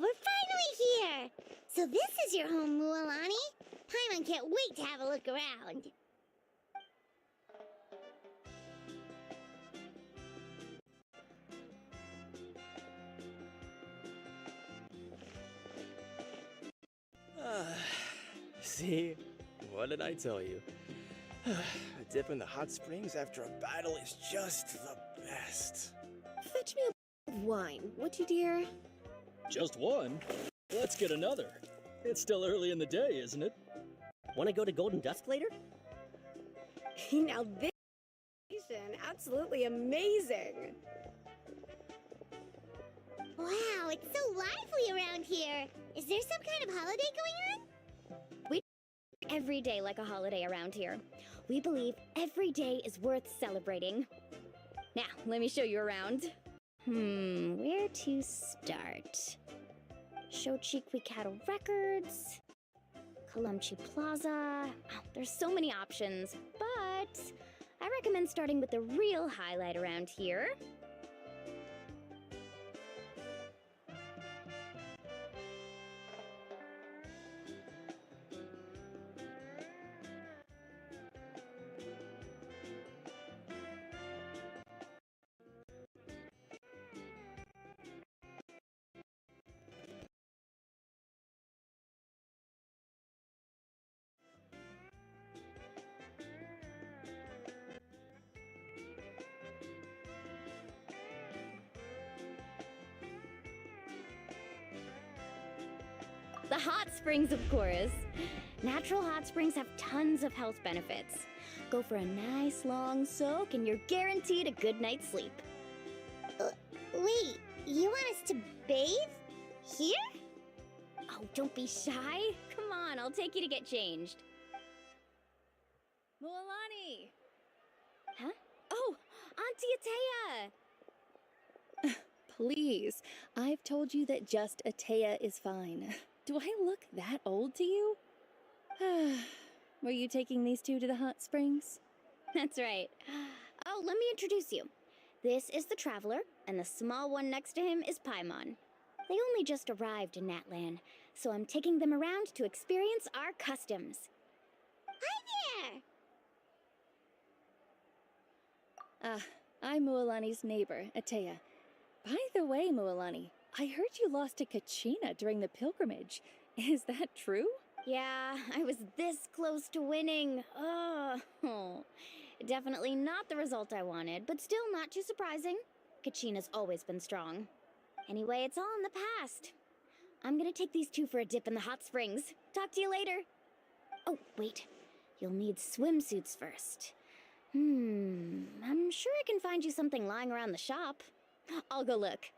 we're finally here! So this is your home, Mualani? Paimon can't wait to have a look around. See? What did I tell you? A dip in the hot springs after a battle is just the best. Fetch me a wine, would you, dear? Just one? Let's get another. It's still early in the day, isn't it? Want to go to Golden Dusk later? Now this is absolutely amazing. Wow, it's so lively around here. Is there some kind of holiday going on? Every day like a holiday around here. We believe every day is worth celebrating. Now, let me show you around. Where to start? Shochikwikado Records, Kalumchi Plaza. Oh, there's so many options, but I recommend starting with the real highlight around here. The hot springs, of course. Natural hot springs have tons of health benefits. Go for a nice long soak and you're guaranteed a good night's sleep. Wait, you want us to bathe? Here? Oh, don't be shy. Come on, I'll take you to get changed. Mualani! Huh? Oh, Auntie Atea! Please, I've told you that just Atea is fine. Do I look that old to you? Were you taking these two to the hot springs? That's right. Oh, let me introduce you. This is the Traveler, and the small one next to him is Paimon. They only just arrived in Natlan, so I'm taking them around to experience our customs. Hi there! I'm Mualani's neighbor, Atea. By the way, Mualani, I heard you lost to Kachina during the pilgrimage. Is that true? Yeah, I was this close to winning. Oh, definitely not the result I wanted, but still not too surprising. Kachina's always been strong. Anyway, it's all in the past. I'm gonna take these two for a dip in the hot springs. Talk to you later. Oh, wait. You'll need swimsuits first. I'm sure I can find you something lying around the shop. I'll go look.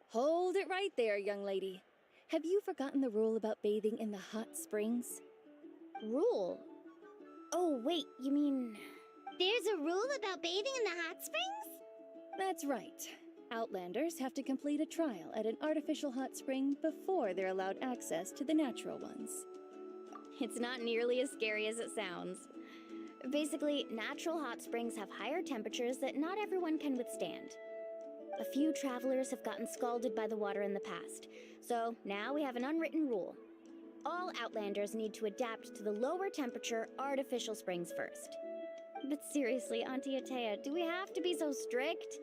Hold it right there, young lady. Have you forgotten the rule about bathing in the hot springs? Rule? Oh, wait, you mean... There's a rule about bathing in the hot springs? That's right. Outlanders have to complete a trial at an artificial hot spring before they're allowed access to the natural ones. It's not nearly as scary as it sounds. Basically, natural hot springs have higher temperatures that not everyone can withstand. A few travelers have gotten scalded by the water in the past, so now we have an unwritten rule. All Outlanders need to adapt to the lower temperature artificial springs first. But seriously, Auntie Atea, do we have to be so strict?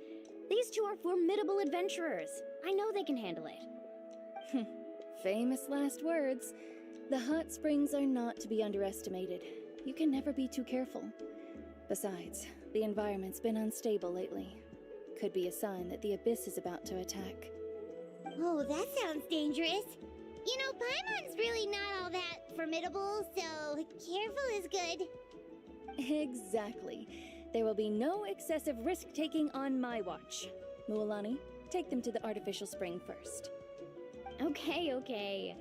These two are formidable adventurers. I know they can handle it. Famous last words. The hot springs are not to be underestimated. You can never be too careful. Besides, the environment's been unstable lately. Could be a sign that the abyss is about to attack. Oh, that sounds dangerous. You know, Paimon's really not all that formidable, so careful is good. Exactly. There will be no excessive risk-taking on my watch. Mualani, take them to the artificial spring first. Okay.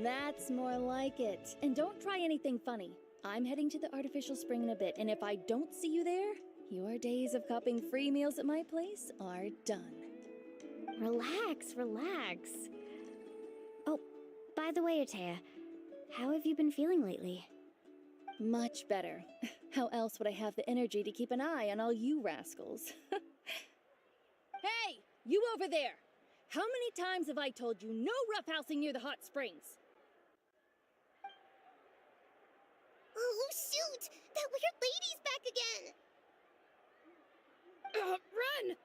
That's more like it. And don't try anything funny. I'm heading to the artificial spring in a bit, and if I don't see you there, your days of copping free meals at my place are done. Relax. Oh, by the way, Atea, how have you been feeling lately? Much better. How else would I have the energy to keep an eye on all you rascals? Hey! You over there! How many times have I told you no roughhousing near the hot springs? Oh, shoot! That weird lady's back again! Run!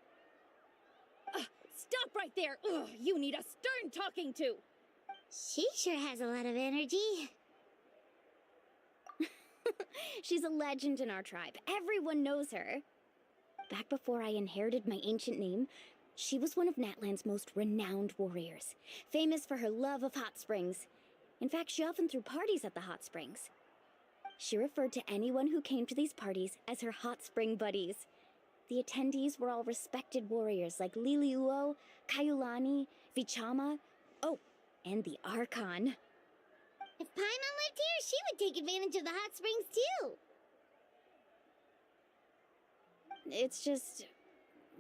Stop right there! Ugh, you need a stern talking to! She sure has a lot of energy. She's a legend in our tribe. Everyone knows her. Back before I inherited my ancient name, she was one of Natlan's most renowned warriors, famous for her love of hot springs. In fact, she often threw parties at the hot springs. She referred to anyone who came to these parties as her hot spring buddies. The attendees were all respected warriors like Liliuo, Kaiulani, Vichama, oh, and the Archon. If Paimon lived here, she would take advantage of the hot springs too. It's just,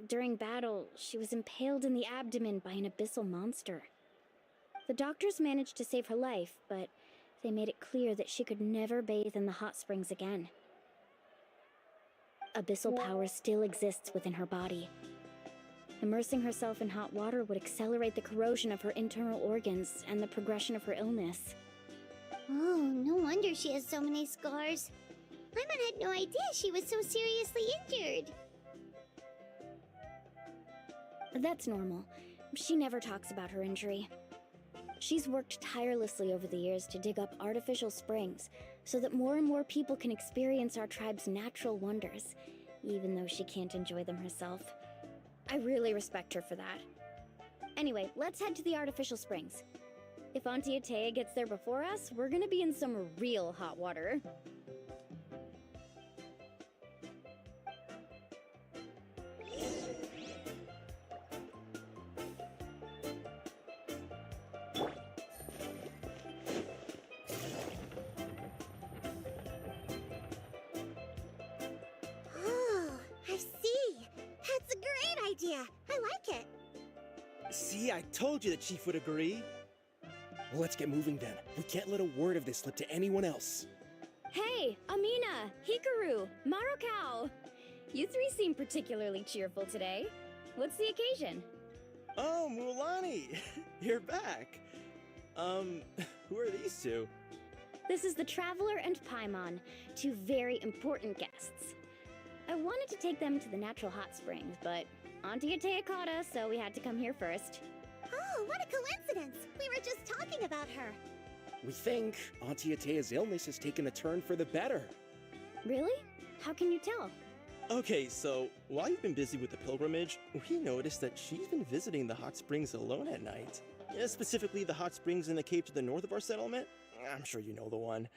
during battle, she was impaled in the abdomen by an abyssal monster. The doctors managed to save her life, but they made it clear that she could never bathe in the hot springs again. Abyssal power still exists within her body. Immersing herself in hot water would accelerate the corrosion of her internal organs and the progression of her illness. Oh, no wonder she has so many scars. Paimon had no idea she was so seriously injured. That's normal. She never talks about her injury. She's worked tirelessly over the years to dig up artificial springs so that more and more people can experience our tribe's natural wonders, even though she can't enjoy them herself. I really respect her for that. Anyway, let's head to the artificial springs. If Auntie Atea gets there before us, we're gonna be in some real hot water. Oh, I see. That's a great idea. I like it. See, I told you the chief would agree. Well, let's get moving then. We can't let a word of this slip to anyone else. Hey, Amina, Hikaru, Marukao! You three seem particularly cheerful today. What's the occasion? Oh, Mulani! You're back. Who are these two? This is the Traveler and Paimon, two very important guests. I wanted to take them to the natural hot springs, but Auntie Atea caught us, so we had to come here first. Oh, what a coincidence. We were just talking about her. We think Auntie Atea's illness has taken a turn for the better. Really? How can you tell? Okay, so while you've been busy with the pilgrimage, we noticed that she's been visiting the hot springs alone at night. Specifically, the hot springs in the cave to the north of our settlement. I'm sure you know the one.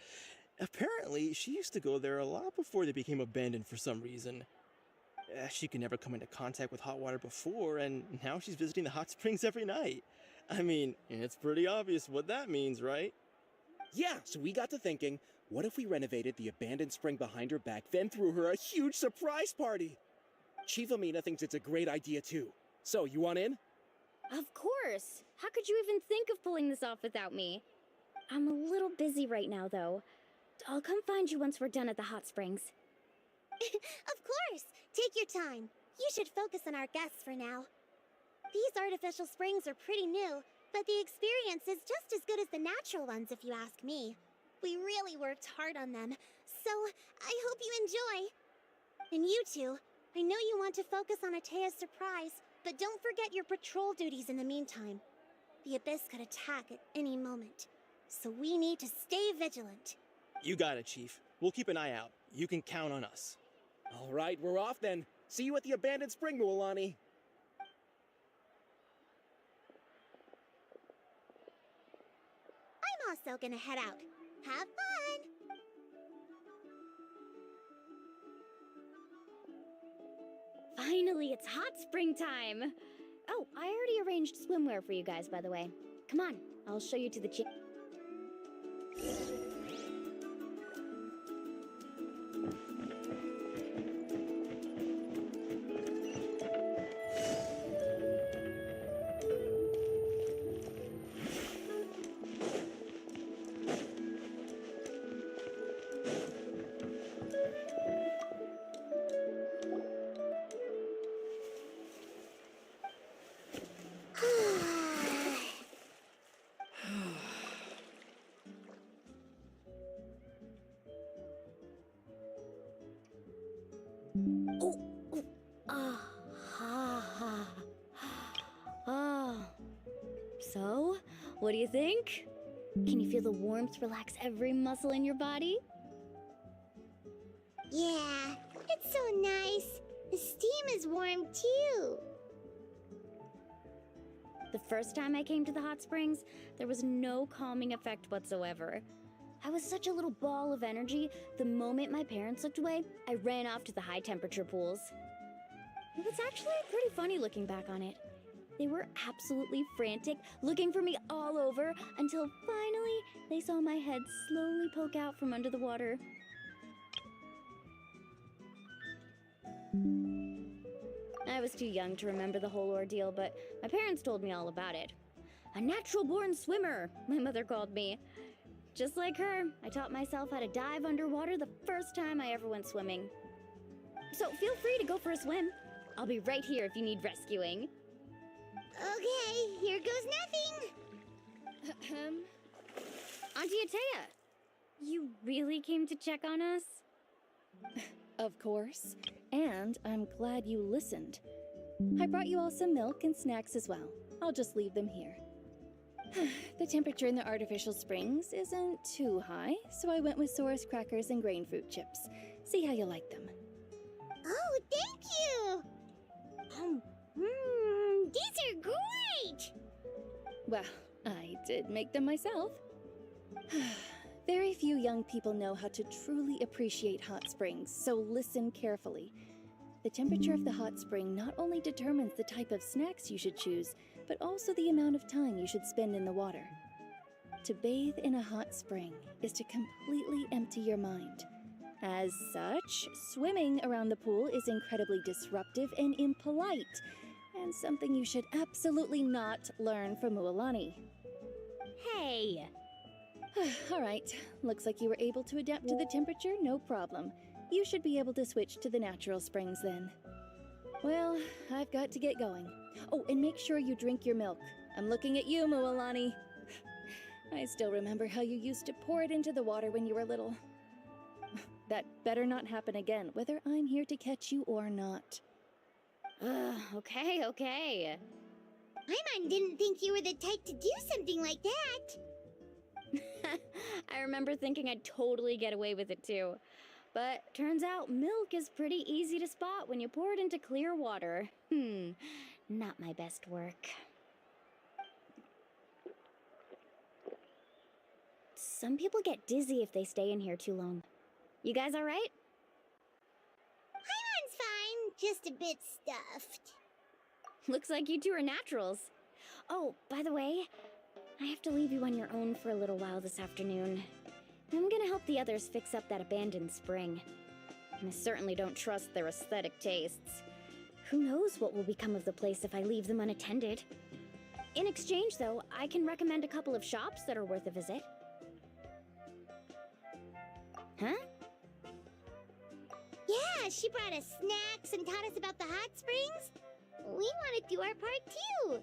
Apparently, she used to go there a lot before they became abandoned for some reason. She could never come into contact with hot water before, and now she's visiting the hot springs every night. I mean, it's pretty obvious what that means, right? Yeah, so we got to thinking, what if we renovated the abandoned spring behind her back, then threw her a huge surprise party? Chief Amina thinks it's a great idea too. So, you want in? Of course! How could you even think of pulling this off without me? I'm a little busy right now, though. I'll come find you once we're done at the hot springs. Of course. Take your time. You should focus on our guests for now. These artificial springs are pretty new, but the experience is just as good as the natural ones if you ask me. We really worked hard on them, so I hope you enjoy. And you two, I know you want to focus on Atea's surprise, but don't forget your patrol duties in the meantime. The Abyss could attack at any moment, so we need to stay vigilant. You got it, Chief. We'll keep an eye out. You can count on us. All right, we're off then. See you at the abandoned spring, Mulani. I'm also gonna head out. Have fun! Finally, it's hot spring time! Oh, I already arranged swimwear for you guys, by the way. Come on, I'll show you to the gym. What do you think? Can you feel the warmth relax every muscle in your body? Yeah, it's so nice. The steam is warm too. The first time I came to the hot springs, there was no calming effect whatsoever. I was such a little ball of energy, the moment my parents looked away, I ran off to the high temperature pools. It was actually pretty funny looking back on it. They were absolutely frantic, looking for me all over, until finally they saw my head slowly poke out from under the water. I was too young to remember the whole ordeal, but my parents told me all about it. A natural-born swimmer, my mother called me. Just like her, I taught myself how to dive underwater the first time I ever went swimming. So feel free to go for a swim. I'll be right here if you need rescuing. Okay, here goes nothing. Auntie Atea, you really came to check on us? Of course. And I'm glad you listened. I brought you all some milk and snacks as well. I'll just leave them here. The temperature in the artificial springs isn't too high, so I went with Saurus crackers and grain fruit chips. See how you like them. Oh, thank you! These are great! Well, I did make them myself. Very few young people know how to truly appreciate hot springs, so listen carefully. The temperature of the hot spring not only determines the type of snacks you should choose, but also the amount of time you should spend in the water. To bathe in a hot spring is to completely empty your mind. As such, swimming around the pool is incredibly disruptive and impolite, and something you should absolutely not learn from Mualani. Hey! All right, looks like you were able to adapt to the temperature, no problem. You should be able to switch to the natural springs then. Well, I've got to get going. Oh, and make sure you drink your milk. I'm looking at you, Mualani. I still remember how you used to pour it into the water when you were little. That better not happen again, whether I'm here to catch you or not. Okay. Paimon didn't think you were the type to do something like that. I remember thinking I'd totally get away with it too. But turns out milk is pretty easy to spot when you pour it into clear water. Not my best work. Some people get dizzy if they stay in here too long. You guys alright? Paimon's fine, just a bit stuffed. Looks like you two are naturals. Oh, by the way, I have to leave you on your own for a little while this afternoon. I'm gonna help the others fix up that abandoned spring. And I certainly don't trust their aesthetic tastes. Who knows what will become of the place if I leave them unattended? In exchange, though, I can recommend a couple of shops that are worth a visit. Huh? Yeah, she brought us snacks and taught us about the hot springs. We want to do our part too.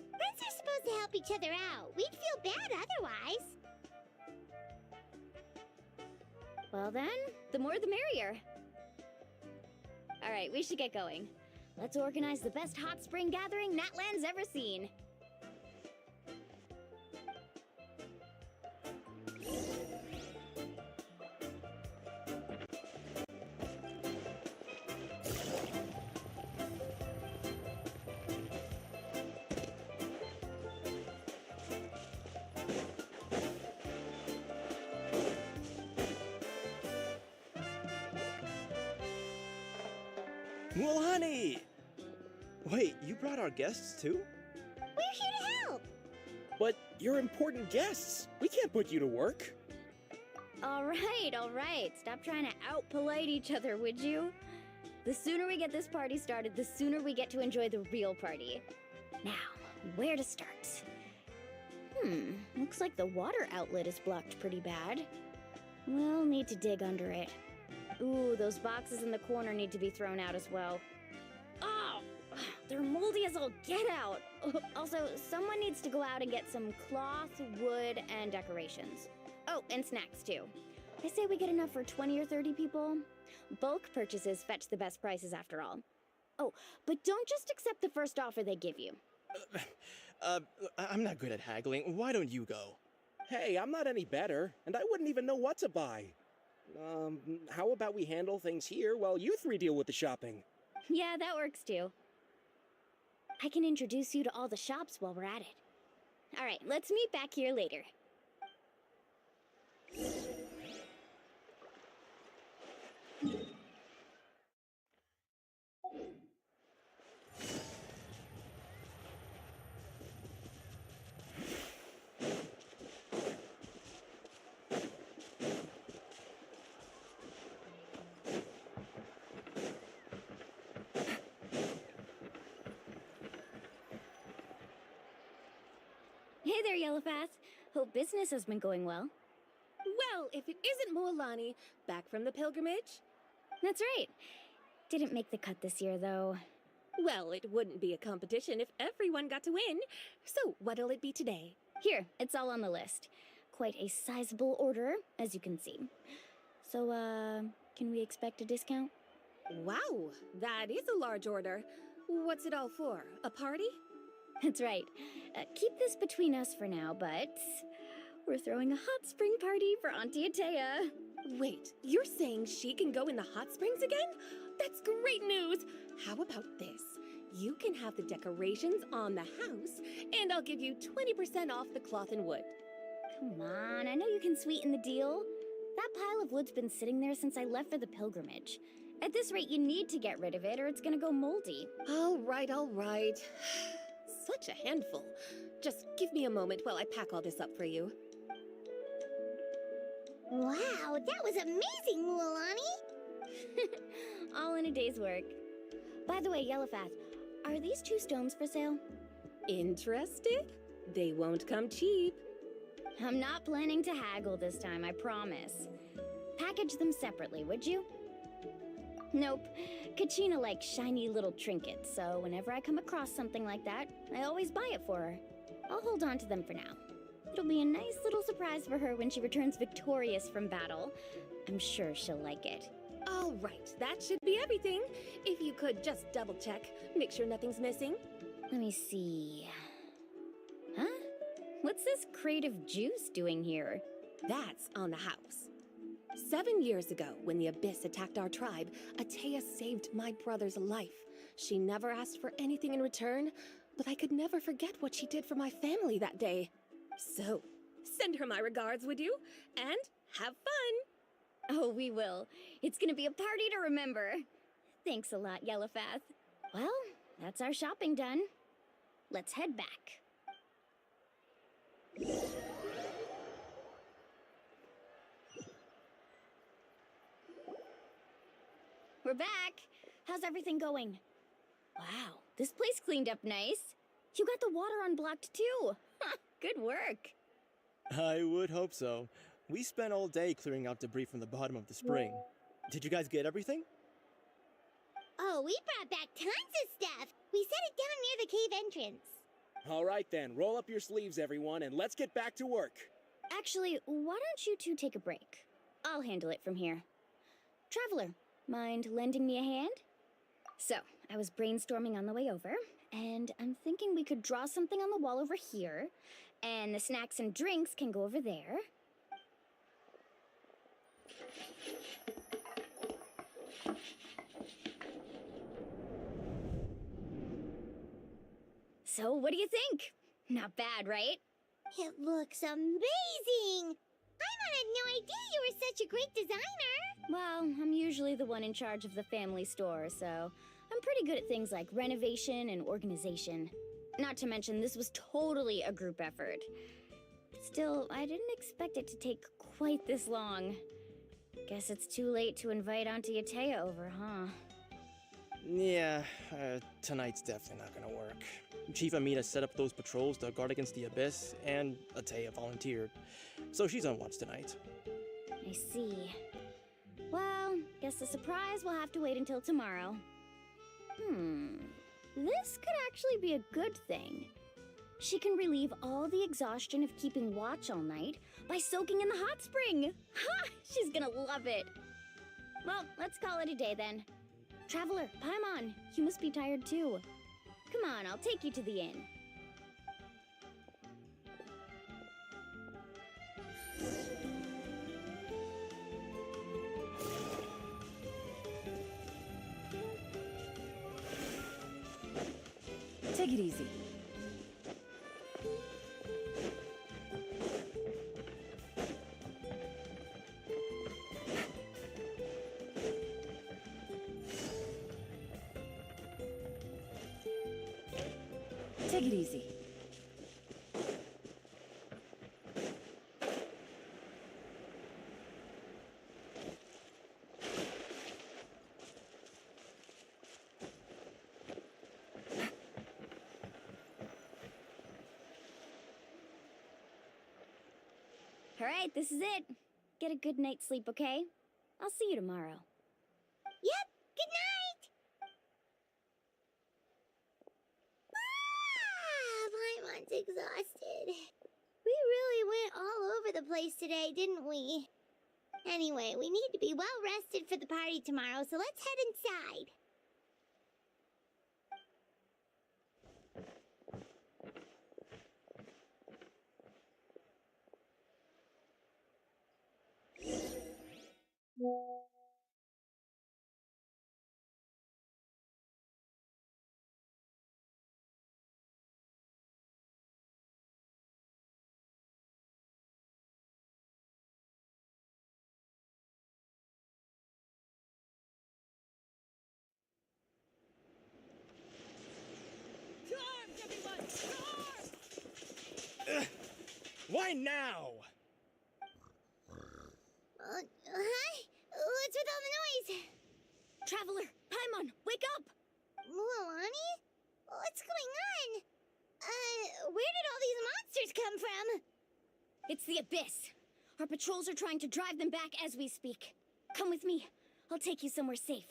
Friends are supposed to help each other out. We'd feel bad otherwise. Well then, the more the merrier. Alright, we should get going. Let's organize the best hot spring gathering Natlan's ever seen. Mualani! Wait, you brought our guests too? We're here to help. But you're important guests. We can't put you to work. Alright. Stop trying to out-polite each other, would you? The sooner we get this party started, the sooner we get to enjoy the real party. Now, where to start? Looks like the water outlet is blocked pretty bad. We'll need to dig under it. Ooh, those boxes in the corner need to be thrown out as well. Oh, they're moldy as all get out. Also, someone needs to go out and get some cloth, wood, and decorations. Oh, and snacks too. I say we get enough for 20 or 30 people. Bulk purchases fetch the best prices after all. Oh, but don't just accept the first offer they give you. I'm not good at haggling. Why don't you go? Hey, I'm not any better, and I wouldn't even know what to buy. How about we handle things here while you three deal with the shopping? Yeah, that works too. I can introduce you to all the shops while we're at it. Alright, let's meet back here later. Hey there, Yellowfast. Hope business has been going well. Well, if it isn't Moalani, back from the pilgrimage? That's right. Didn't make the cut this year, though. Well, it wouldn't be a competition if everyone got to win. So, what'll it be today? Here, it's all on the list. Quite a sizable order, as you can see. So, can we expect a discount? Wow, that is a large order. What's it all for? A party? That's right. Keep this between us for now, but we're throwing a hot spring party for Auntie Atea. Wait, you're saying she can go in the hot springs again? That's great news! How about this? You can have the decorations on the house, and I'll give you 20% off the cloth and wood. Come on, I know you can sweeten the deal. That pile of wood's been sitting there since I left for the pilgrimage. At this rate, you need to get rid of it or it's gonna go moldy. All right, all right. Such a handful. Just give me a moment while I pack all this up for you. Wow, that was amazing, Mualani! All in a day's work. By the way, Yellowfast, are these 2 stones for sale? Interested? They won't come cheap. I'm not planning to haggle this time, I promise. Package them separately, would you? Nope. Kachina likes shiny little trinkets, so whenever I come across something like that, I always buy it for her. I'll hold on to them for now. It'll be a nice little surprise for her when she returns victorious from battle. I'm sure she'll like it. All right, that should be everything. If you could just double check, make sure nothing's missing. Let me see. Huh? What's this crate of juice doing here? That's on the house. 7 years ago, when the Abyss attacked our tribe, Atea saved my brother's life. She never asked for anything in return, but I could never forget what she did for my family that day. So, send her my regards, would you? And have fun! Oh, we will. It's gonna be a party to remember. Thanks a lot, Yellowfast. Well, that's our shopping done. Let's head back. We're back. How's everything going? Wow, this place cleaned up nice. You got the water unblocked too. Good work. I would hope so. We spent all day clearing out debris from the bottom of the spring. Did you guys get everything? Oh, we brought back tons of stuff! We set it down near the cave entrance. All right then, roll up your sleeves, everyone, and let's get back to work. Actually, why don't you two take a break? I'll handle it from here. Traveler, mind lending me a hand? So, I was brainstorming on the way over, and I'm thinking we could draw something on the wall over here, and the snacks and drinks can go over there. So, what do you think? Not bad, right? It looks amazing! I had no idea you were such a great designer! Well, I'm usually the one in charge of the family store, so I'm pretty good at things like renovation and organization. Not to mention, this was totally a group effort. Still, I didn't expect it to take quite this long. Guess it's too late to invite Auntie Atea over, huh? Yeah, tonight's definitely not gonna work. Chief Amita set up those patrols to guard against the Abyss, and Atea volunteered. So she's on watch tonight. I see. Well, guess the surprise will have to wait until tomorrow. This could actually be a good thing. She can relieve all the exhaustion of keeping watch all night by soaking in the hot spring. Ha! She's gonna love it. Well, let's call it a day then. Traveler, Paimon, you must be tired too. Come on, I'll take you to the inn. Take it easy. Take it easy. All right, this is it. Get a good night's sleep, okay? I'll see you tomorrow. Yep, good night! Paimon's exhausted. We really went all over the place today, didn't we? Anyway, we need to be well rested for the party tomorrow, so let's head inside. Why now? Hi? What's with all the noise? Traveler, Paimon, wake up! Mualani? What's going on? Where did all these monsters come from? It's the Abyss. Our patrols are trying to drive them back as we speak. Come with me. I'll take you somewhere safe.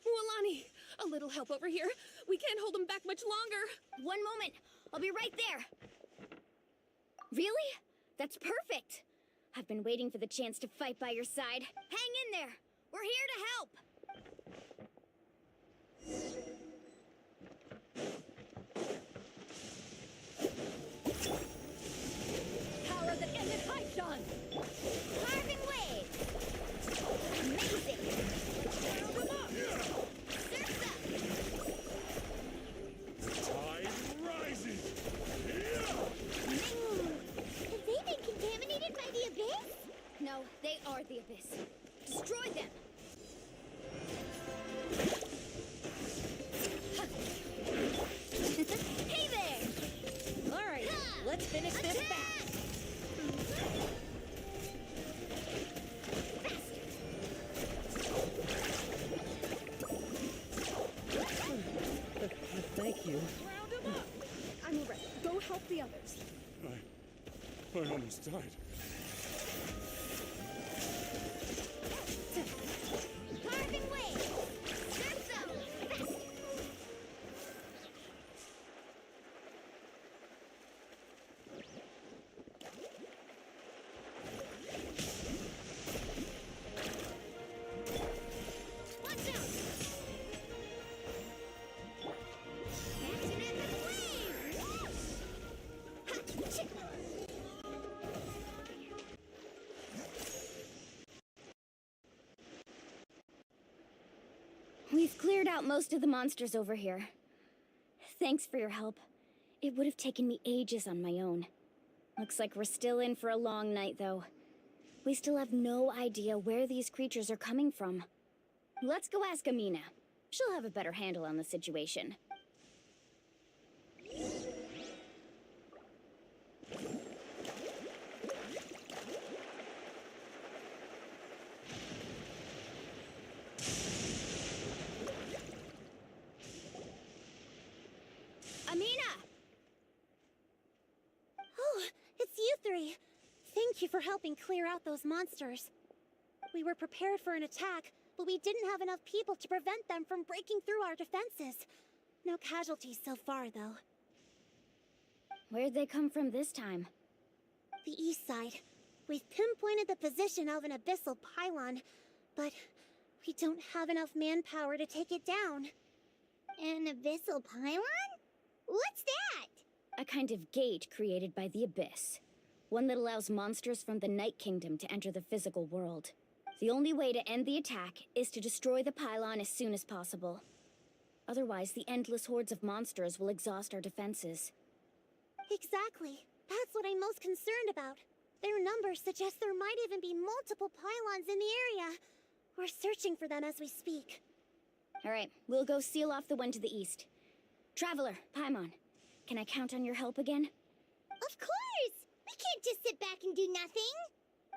Mualani, a little help over here. We can't hold them back much longer. One moment. I'll be right there. Really? That's perfect. I've been waiting for the chance to fight by your side. Hang in there. We're here to help. Power that ended Archon. Carving waves. Amazing. Surf's up. Tide rises! Have they been contaminated by the Abyss? No, they are the Abyss. Destroy them. Hey there! All right, let's finish this Attack! fast. Thank you. Round them up. I'm all right. Go help the others. I almost died. Carving waves. Surf's up. Fast. Watch out! Action at the flames! Ha! Chick! We've cleared out most of the monsters over here. Thanks for your help. It would have taken me ages on my own. Looks like we're still in for a long night, though. We still have no idea where these creatures are coming from. Let's go ask Amina. She'll have a better handle on the situation. Amina! Oh, it's you three. Thank you for helping clear out those monsters. We were prepared for an attack, but we didn't have enough people to prevent them from breaking through our defenses. No casualties so far, though. Where'd they come from this time? The east side. We've pinpointed the position of an abyssal pylon, but we don't have enough manpower to take it down. An abyssal pylon? What's that? A kind of gate created by the Abyss. One that allows monsters from the Night Kingdom to enter the physical world. The only way to end the attack is to destroy the pylon as soon as possible. Otherwise, the endless hordes of monsters will exhaust our defenses. Exactly. That's what I'm most concerned about. Their numbers suggest there might even be multiple pylons in the area. We're searching for them as we speak. Alright, we'll go seal off the one to the east. Traveler, Paimon, can I count on your help again? Of course! We can't just sit back and do nothing!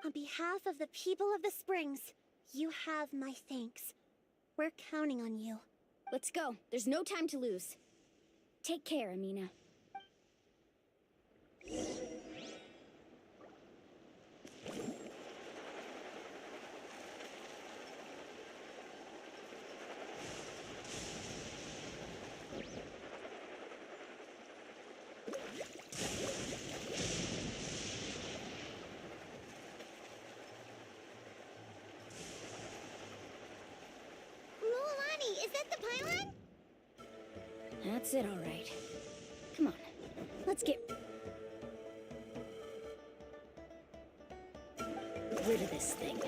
On behalf of the people of the Springs, you have my thanks. We're counting on you. Let's go. There's no time to lose. Take care, Amina. Mualani, is that the pylon? That's it, all right. Come on, let's get rid of this thing.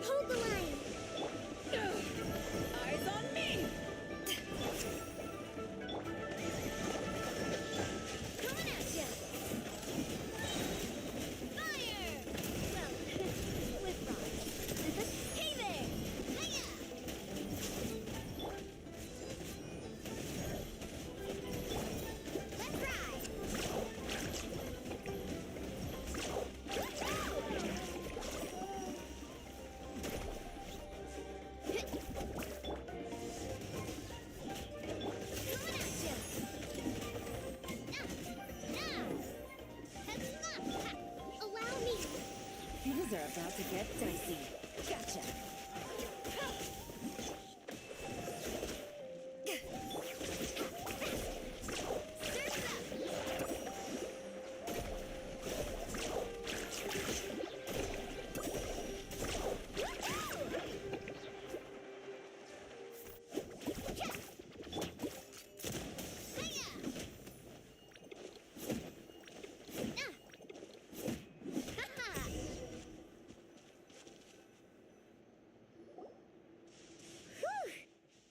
Hold the line! Eyes on me! Coming at ya! Fire! Well, with rods. Hey there! Hiya! Let's ride! Coming at ya! Allow me! Things are about to get dicey. Gotcha. Surf's up!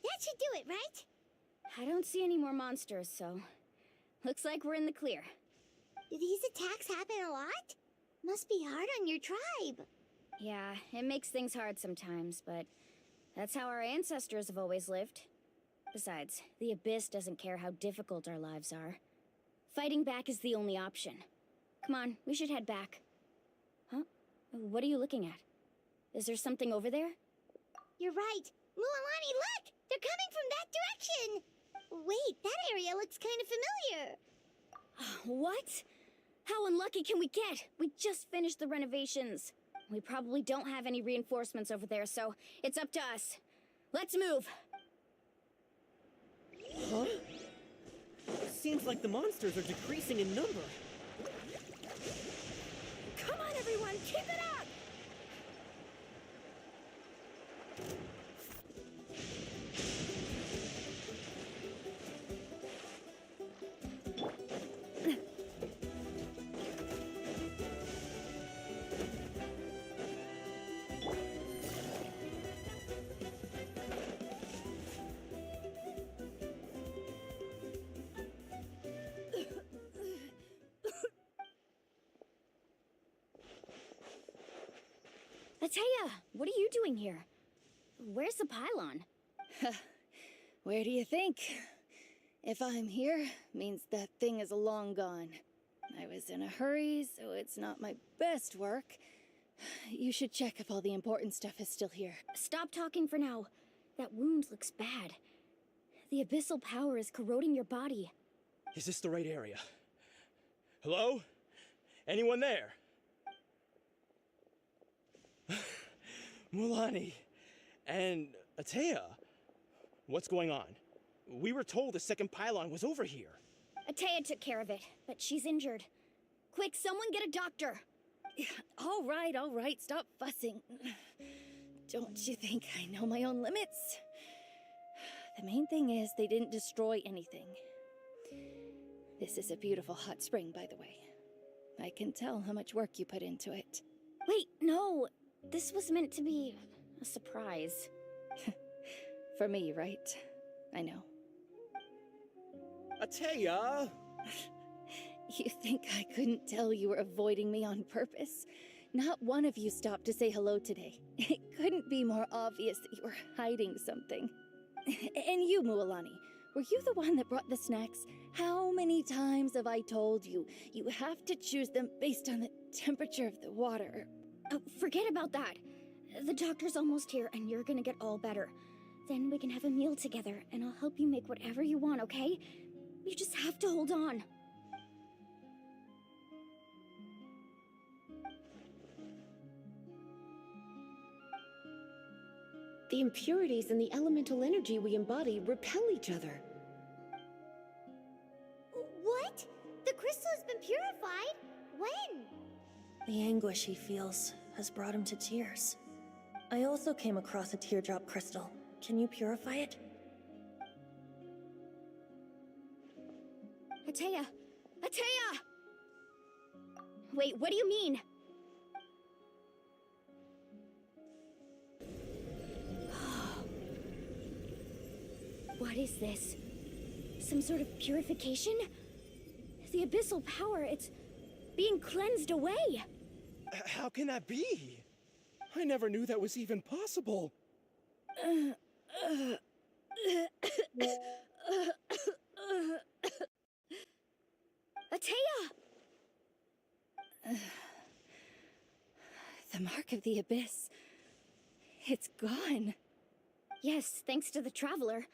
That should do it, right? I don't see any more monsters, so looks like we're in the clear. Do these attacks happen a lot? Must be hard on your tribe. Yeah, it makes things hard sometimes, but that's how our ancestors have always lived. Besides, the Abyss doesn't care how difficult our lives are. Fighting back is the only option. Come on, we should head back. Huh? What are you looking at? Is there something over there? You're right. Mualani, look! They're coming from that direction! Wait, that area looks kind of familiar. What? How unlucky can we get? We just finished the renovations. We probably don't have any reinforcements over there, so it's up to us. Let's move! Huh? Seems like the monsters are decreasing in number. Come on, everyone, keep it up! Ateya, what are you doing here? Where's the pylon? Where do you think? If I'm here, means that thing is long gone. I was in a hurry, so it's not my best work. You should check if all the important stuff is still here. Stop talking for now. That wound looks bad. The abyssal power is corroding your body. Is this the right area? Hello? Anyone there? Mualani and Ateya, what's going on? We were told the second pylon was over here. Ateya took care of it, but she's injured. Quick, someone get a doctor! All right, stop fussing. Don't you think I know my own limits? The main thing is they didn't destroy anything. This is a beautiful hot spring, by the way. I can tell how much work you put into it. Wait, no. This was meant to be a surprise. For me, right? I know. Atea! You think I couldn't tell you were avoiding me on purpose? Not one of you stopped to say hello today. It couldn't be more obvious that you were hiding something. And you, Mualani, were you the one that brought the snacks? How many times have I told you, you have to choose them based on the temperature of the water? Oh, forget about that. The doctor's almost here, and you're gonna get all better. Then we can have a meal together, and I'll help you make whatever you want, okay? You just have to hold on. The impurities in the elemental energy we embody repel each other. What? The crystal has been purified? When? The anguish he feels has brought him to tears. I also came across a teardrop crystal. Can you purify it? Atea! Atea! Wait, what do you mean? What is this? Some sort of purification? The abyssal power, it's being cleansed away! How can that be? I never knew that was even possible. Atea! The mark of the abyss. It's gone. Yes, thanks to the Traveler.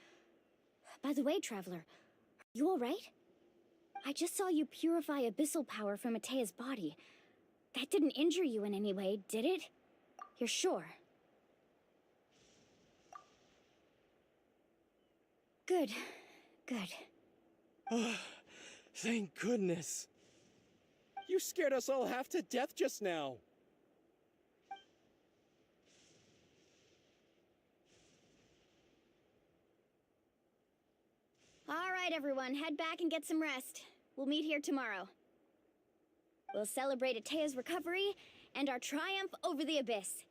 By the way, Traveler, are you alright? I just saw you purify abyssal power from Atea's body. That didn't injure you in any way, did it? You're sure? Good. Good. Thank goodness. You scared us all half to death just now. Alright, everyone, head back and get some rest. We'll meet here tomorrow. We'll celebrate Atea's recovery and our triumph over the Abyss.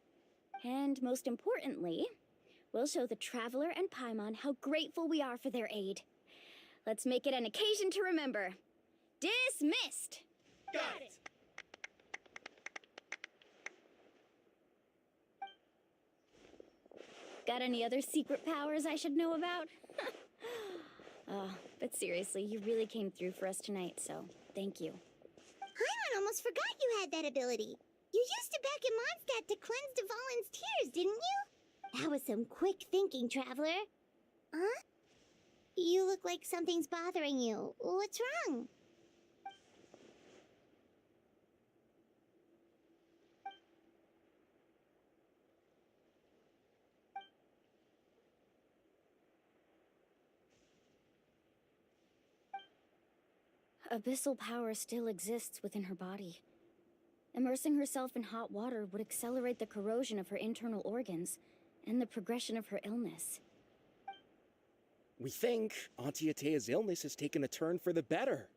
And most importantly, we'll show the Traveler and Paimon how grateful we are for their aid. Let's make it an occasion to remember. Dismissed! Got it! Got any other secret powers I should know about? But seriously, you really came through for us tonight, so thank you. Paimon almost forgot you had that ability. You used it back in Mondstadt to cleanse Dvalin's tears, didn't you? That was some quick thinking, Traveler. Huh? You look like something's bothering you. What's wrong? Abyssal power still exists within her body. Immersing herself in hot water would accelerate the corrosion of her internal organs and the progression of her illness. We think Auntie Atea's illness has taken a turn for the better.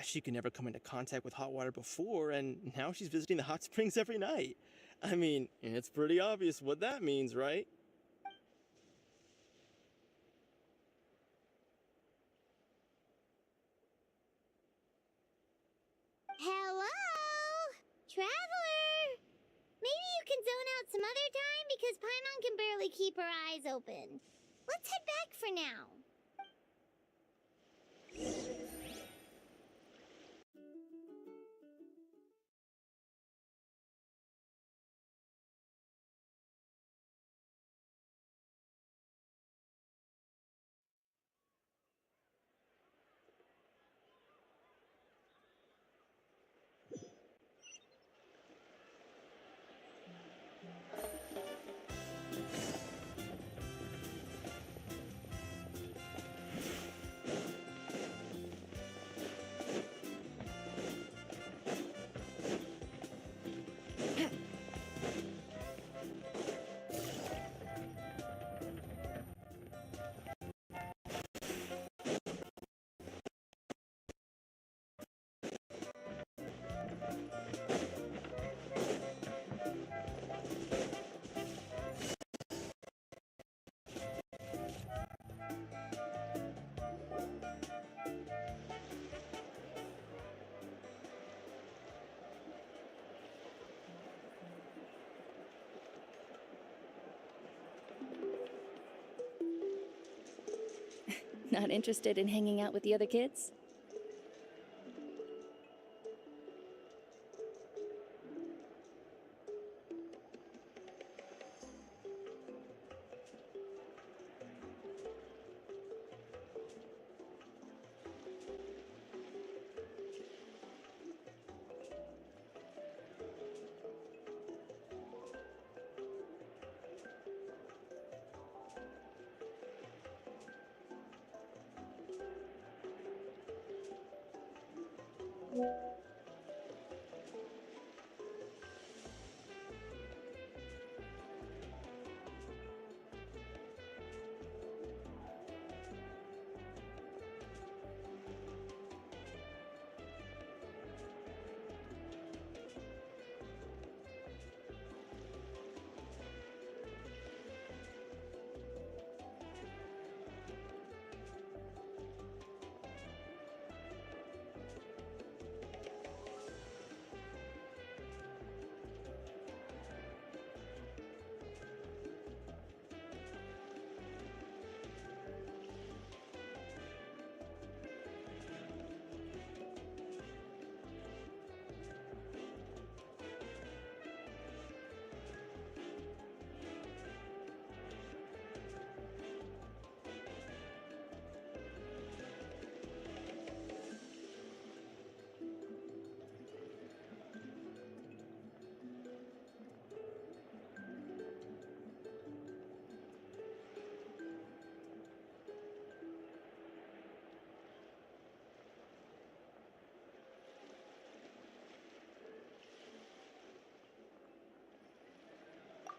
She could never come into contact with hot water before, and now she's visiting the hot springs every night. I mean, it's pretty obvious what that means, right? Hello? Traveler? Maybe you can zone out some other time because Paimon can barely keep her eyes open. Let's head back for now. Not interested in hanging out with the other kids?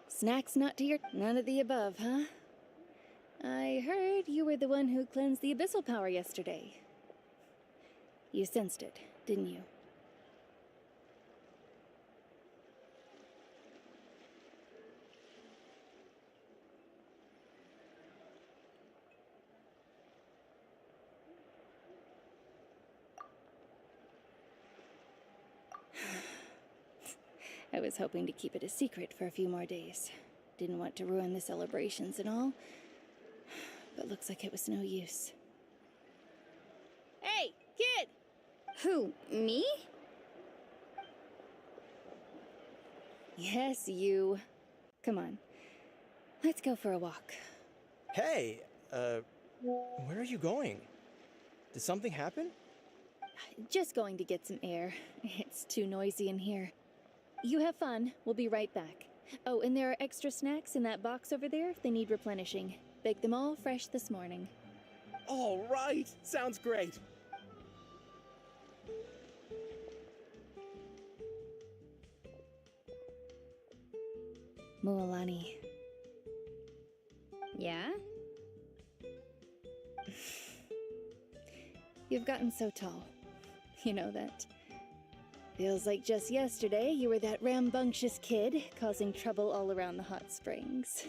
Snacks not to your... None of the above, huh? I heard you were the one who cleansed the abyssal power yesterday. You sensed it, didn't you? I was hoping to keep it a secret for a few more days. Didn't want to ruin the celebrations and all. But looks like it was no use. Hey, kid! Who, me? Yes, you. Come on. Let's go for a walk. Hey, where are you going? Did something happen? Just going to get some air. It's too noisy in here. You have fun. We'll be right back. Oh, and there are extra snacks in that box over there if they need replenishing. Baked them all fresh this morning. All right! Sounds great! Mualani. Yeah? You've gotten so tall. You know that. Feels like just yesterday you were that rambunctious kid causing trouble all around the hot springs.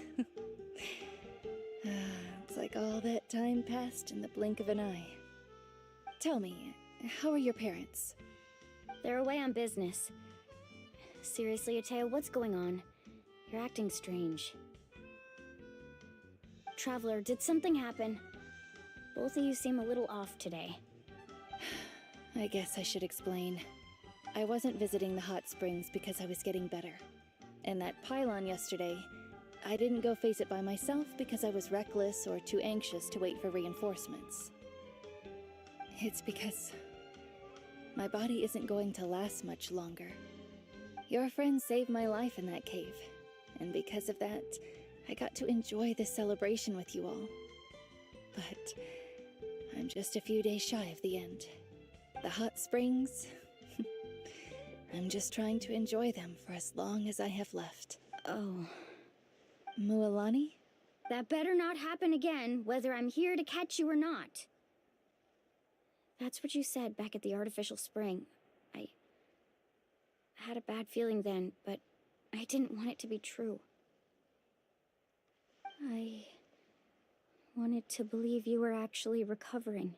It's like all that time passed in the blink of an eye. Tell me, how are your parents? They're away on business. Seriously, Atea, what's going on? You're acting strange. Traveler, did something happen? Both of you seem a little off today. I guess I should explain. I wasn't visiting the hot springs because I was getting better. And that pylon yesterday, I didn't go face it by myself because I was reckless or too anxious to wait for reinforcements. It's because my body isn't going to last much longer. Your friend saved my life in that cave, and because of that, I got to enjoy this celebration with you all. But I'm just a few days shy of the end. The hot springs, I'm just trying to enjoy them for as long as I have left. Oh. Mualani? That better not happen again, whether I'm here to catch you or not. That's what you said back at the artificial spring. I had a bad feeling then, but I didn't want it to be true. I wanted to believe you were actually recovering.